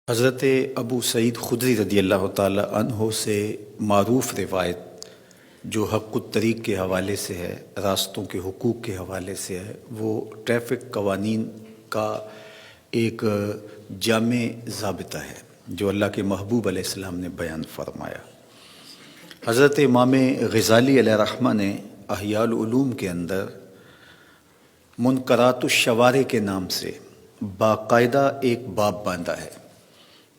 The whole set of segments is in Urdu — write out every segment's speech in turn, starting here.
حضرت ابو سعید خدری رضی اللہ تعالی عنہ سے معروف روایت جو حق الطریق کے حوالے سے ہے، راستوں کے حقوق کے حوالے سے ہے، وہ ٹریفک قوانین کا ایک جامع ضابطہ ہے جو اللہ کے محبوب علیہ السلام نے بیان فرمایا۔ حضرت امام غزالی علیہ رحمہ نے احیاء العلوم کے اندر منکرات الشوارع کے نام سے باقاعدہ ایک باب باندھا ہے،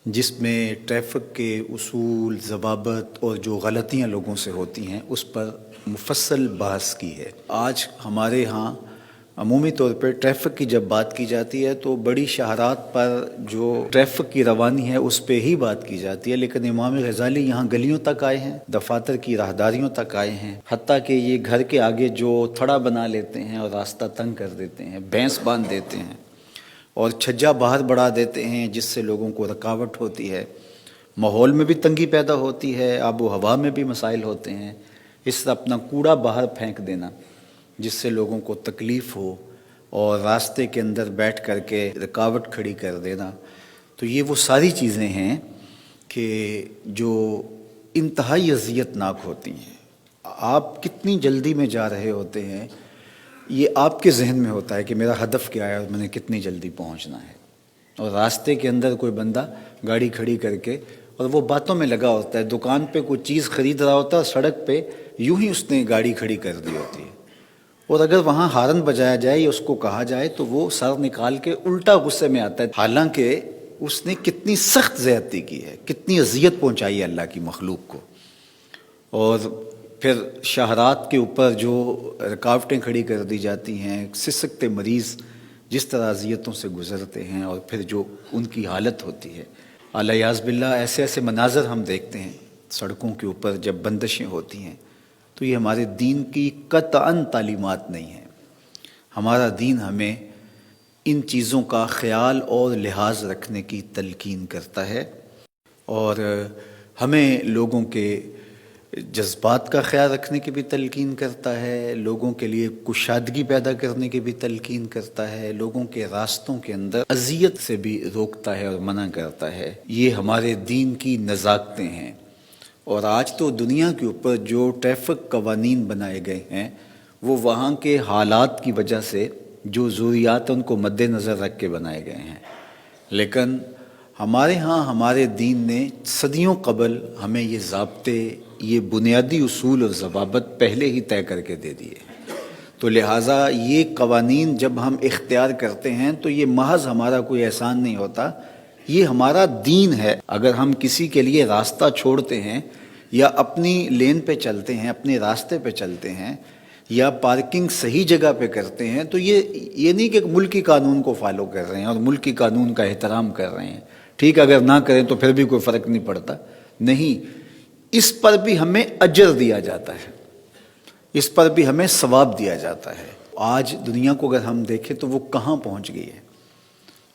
جس میں ٹریفک کے اصول، ضوابط اور جو غلطیاں لوگوں سے ہوتی ہیں اس پر مفصل بحث کی ہے۔ آج ہمارے ہاں عمومی طور پر ٹریفک کی جب بات کی جاتی ہے تو بڑی شاہراہات پر جو ٹریفک کی روانی ہے اس پہ ہی بات کی جاتی ہے، لیکن امام غزالی یہاں گلیوں تک آئے ہیں، دفاتر کی راہداریوں تک آئے ہیں، حتیٰ کہ یہ گھر کے آگے جو تھڑا بنا لیتے ہیں اور راستہ تنگ کر دیتے ہیں، بھینس باندھ دیتے ہیں اور چھجا باہر بڑھا دیتے ہیں، جس سے لوگوں کو رکاوٹ ہوتی ہے، ماحول میں بھی تنگی پیدا ہوتی ہے، آب و ہوا میں بھی مسائل ہوتے ہیں۔ اس طرح اپنا کوڑا باہر پھینک دینا جس سے لوگوں کو تکلیف ہو اور راستے کے اندر بیٹھ کر کے رکاوٹ کھڑی کر دینا، تو یہ وہ ساری چیزیں ہیں کہ جو انتہائی اذیت ناک ہوتی ہیں۔ آپ کتنی جلدی میں جا رہے ہوتے ہیں، یہ آپ کے ذہن میں ہوتا ہے کہ میرا ہدف کیا ہے اور میں نے کتنی جلدی پہنچنا ہے، اور راستے کے اندر کوئی بندہ گاڑی کھڑی کر کے اور وہ باتوں میں لگا ہوتا ہے، دکان پہ کوئی چیز خرید رہا ہوتا ہے، سڑک پہ یوں ہی اس نے گاڑی کھڑی کر دی ہوتی ہے، اور اگر وہاں ہارن بجایا جائے یا اس کو کہا جائے تو وہ سر نکال کے الٹا غصے میں آتا ہے، حالانکہ اس نے کتنی سخت زیادتی کی ہے، کتنی اذیت پہنچائی ہے اللہ کی مخلوق کو۔ اور پھر شاہراہات کے اوپر جو رکاوٹیں کھڑی کر دی جاتی ہیں، سسکتے مریض جس طرح اذیتوں سے گزرتے ہیں، اور پھر جو ان کی حالت ہوتی ہے، الیاذ باللہ ایسے ایسے مناظر ہم دیکھتے ہیں سڑکوں کے اوپر جب بندشیں ہوتی ہیں، تو یہ ہمارے دین کی قطعاً تعلیمات نہیں ہیں۔ ہمارا دین ہمیں ان چیزوں کا خیال اور لحاظ رکھنے کی تلقین کرتا ہے، اور ہمیں لوگوں کے جذبات کا خیال رکھنے کی بھی تلقین کرتا ہے، لوگوں کے لیے کشادگی پیدا کرنے کی بھی تلقین کرتا ہے، لوگوں کے راستوں کے اندر اذیت سے بھی روکتا ہے اور منع کرتا ہے۔ یہ ہمارے دین کی نزاکتیں ہیں، اور آج تو دنیا کے اوپر جو ٹریفک قوانین بنائے گئے ہیں وہ وہاں کے حالات کی وجہ سے جو ضروریات ان کو مد نظر رکھ کے بنائے گئے ہیں، لیکن ہمارے ہاں ہمارے دین نے صدیوں قبل ہمیں یہ ضابطے، یہ بنیادی اصول اور ضوابط پہلے ہی طے کر کے دے دیے، تو لہٰذا یہ قوانین جب ہم اختیار کرتے ہیں تو یہ محض ہمارا کوئی احسان نہیں ہوتا، یہ ہمارا دین ہے۔ اگر ہم کسی کے لیے راستہ چھوڑتے ہیں یا اپنی لین پہ چلتے ہیں، اپنے راستے پہ چلتے ہیں، یا پارکنگ صحیح جگہ پہ کرتے ہیں، تو یہ نہیں کہ ملکی قانون کو فالو کر رہے ہیں اور ملکی قانون کا احترام کر رہے ہیں، ٹھیک اگر نہ کریں تو پھر بھی کوئی فرق نہیں پڑتا، نہیں، اس پر بھی ہمیں اجر دیا جاتا ہے، اس پر بھی ہمیں ثواب دیا جاتا ہے۔ آج دنیا کو اگر ہم دیکھیں تو وہ کہاں پہنچ گئی ہے،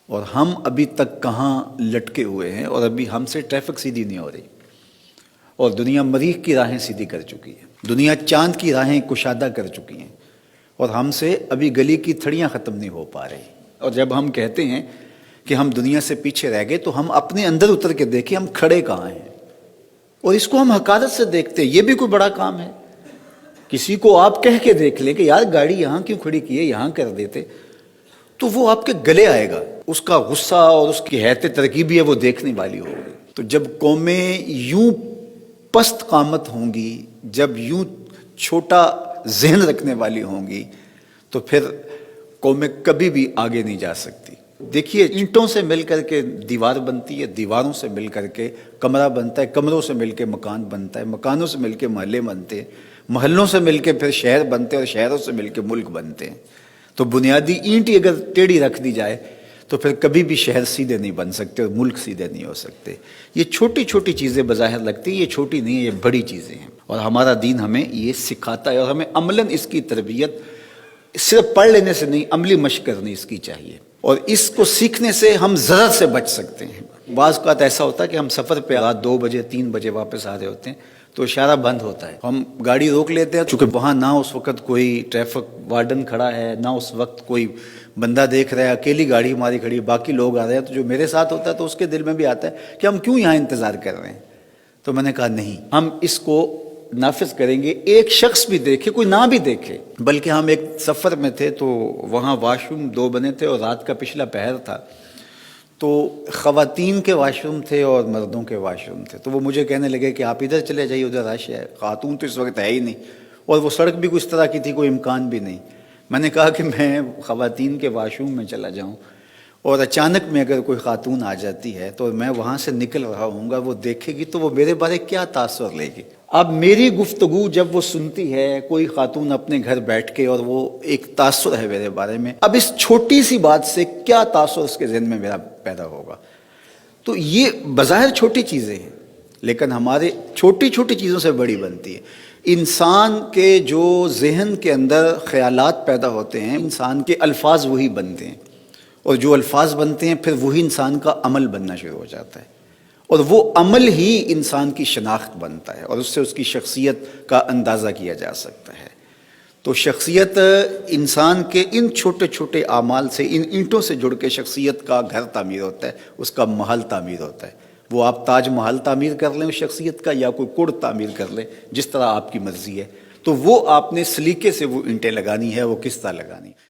اور ہم ابھی تک کہاں لٹکے ہوئے ہیں، اور ابھی ہم سے ٹریفک سیدھی نہیں ہو رہی، اور دنیا مریخ کی راہیں سیدھی کر چکی ہے، دنیا چاند کی راہیں کشادہ کر چکی ہیں، اور ہم سے ابھی گلی کی تھڑیاں ختم نہیں ہو پا رہی۔ اور جب ہم کہتے ہیں کہ ہم دنیا سے پیچھے رہ گئے تو ہم اپنے اندر اتر کے دیکھیں ہم کھڑے کہاں ہیں، اور اس کو ہم حقارت سے دیکھتے ہیں، یہ بھی کوئی بڑا کام ہے؟ کسی کو آپ کہہ کے دیکھ لیں کہ یار گاڑی یہاں کیوں کھڑی کی ہے، یہاں کر دیتے، تو وہ آپ کے گلے آئے گا، اس کا غصہ اور اس کی حیثیت ترکیبی ہے وہ دیکھنے والی ہوگی۔ تو جب قومیں یوں پست قامت ہوں گی، جب یوں چھوٹا ذہن رکھنے والی ہوں گی، تو پھر قومیں کبھی بھی آگے نہیں جا سکتی۔ دیکھیے، اینٹوں سے مل کر کے دیوار بنتی ہے، دیواروں سے مل کر کے کمرہ بنتا ہے، کمروں سے مل کے مکان بنتا ہے، مکانوں سے مل کے محلے بنتے ہیں، محلوں سے مل کے پھر شہر بنتے ہیں، اور شہروں سے مل کے ملک بنتے ہیں۔ تو بنیادی اینٹ ہی اگر ٹیڑھی رکھ دی جائے تو پھر کبھی بھی شہر سیدھے نہیں بن سکتے اور ملک سیدھے نہیں ہو سکتے۔ یہ چھوٹی چھوٹی چیزیں بظاہر لگتی ہیں، یہ چھوٹی نہیں ہیں، یہ بڑی چیزیں ہیں، اور ہمارا دین ہمیں یہ سکھاتا ہے، اور ہمیں عملاً اس کی تربیت صرف پڑھ لینے سے نہیں، عملی مشق کرنی اس کی چاہیے، اور اس کو سیکھنے سے ہم ضرر سے بچ سکتے ہیں۔ بعض اوقات ایسا ہوتا ہے کہ ہم سفر پہ رات 2 بجے 3 بجے واپس آ رہے ہوتے ہیں تو اشارہ بند ہوتا ہے، ہم گاڑی روک لیتے ہیں، چونکہ وہاں نہ اس وقت کوئی ٹریفک وارڈن کھڑا ہے، نہ اس وقت کوئی بندہ دیکھ رہا ہے اکیلی گاڑی ہماری کھڑی، باقی لوگ آ رہے ہیں، تو جو میرے ساتھ ہوتا ہے تو اس کے دل میں بھی آتا ہے کہ ہم کیوں یہاں انتظار کر رہے ہیں. تو میں نے کہا نہیں، ہم اس کو نافذ کریں گے، ایک شخص بھی دیکھے، کوئی نہ بھی دیکھے. بلکہ ہم ایک سفر میں تھے تو وہاں واش روم 2 بنے تھے اور رات کا پچھلا پہر تھا، تو خواتین کے واش روم تھے اور مردوں کے واش روم تھے. تو وہ مجھے کہنے لگے کہ آپ ادھر چلے جائیے، ادھر رش ہے، خاتون تو اس وقت ہے ہی نہیں، اور وہ سڑک بھی کچھ طرح کی تھی، کوئی امکان بھی نہیں. میں نے کہا کہ میں خواتین کے واش روم میں چلا جاؤں، اور اچانک میں اگر کوئی خاتون آ جاتی ہے تو میں وہاں سے نکل رہا ہوں گا، وہ دیکھے گی تو وہ میرے بارے کیا تاثر لے گی. اب میری گفتگو جب وہ سنتی ہے کوئی خاتون اپنے گھر بیٹھ کے، اور وہ ایک تاثر ہے میرے بارے میں، اب اس چھوٹی سی بات سے کیا تاثر اس کے ذہن میں میرا پیدا ہوگا. تو یہ بظاہر چھوٹی چیزیں ہیں، لیکن ہمارے چھوٹی چھوٹی چیزوں سے بڑی بنتی ہے. انسان کے جو ذہن کے اندر خیالات پیدا ہوتے ہیں، انسان کے الفاظ وہی بنتے ہیں، اور جو الفاظ بنتے ہیں پھر وہی انسان کا عمل بننا شروع ہو جاتا ہے، اور وہ عمل ہی انسان کی شناخت بنتا ہے، اور اس سے اس کی شخصیت کا اندازہ کیا جا سکتا ہے. تو شخصیت انسان کے ان چھوٹے چھوٹے اعمال سے، ان اینٹوں سے جڑ کے شخصیت کا گھر تعمیر ہوتا ہے، اس کا محل تعمیر ہوتا ہے. وہ آپ تاج محل تعمیر کر لیں اس شخصیت کا، یا کوئی کڑ تعمیر کر لیں، جس طرح آپ کی مرضی ہے. تو وہ آپ نے سلیقے سے وہ اینٹیں لگانی ہے، وہ کس طرح لگانی ہے.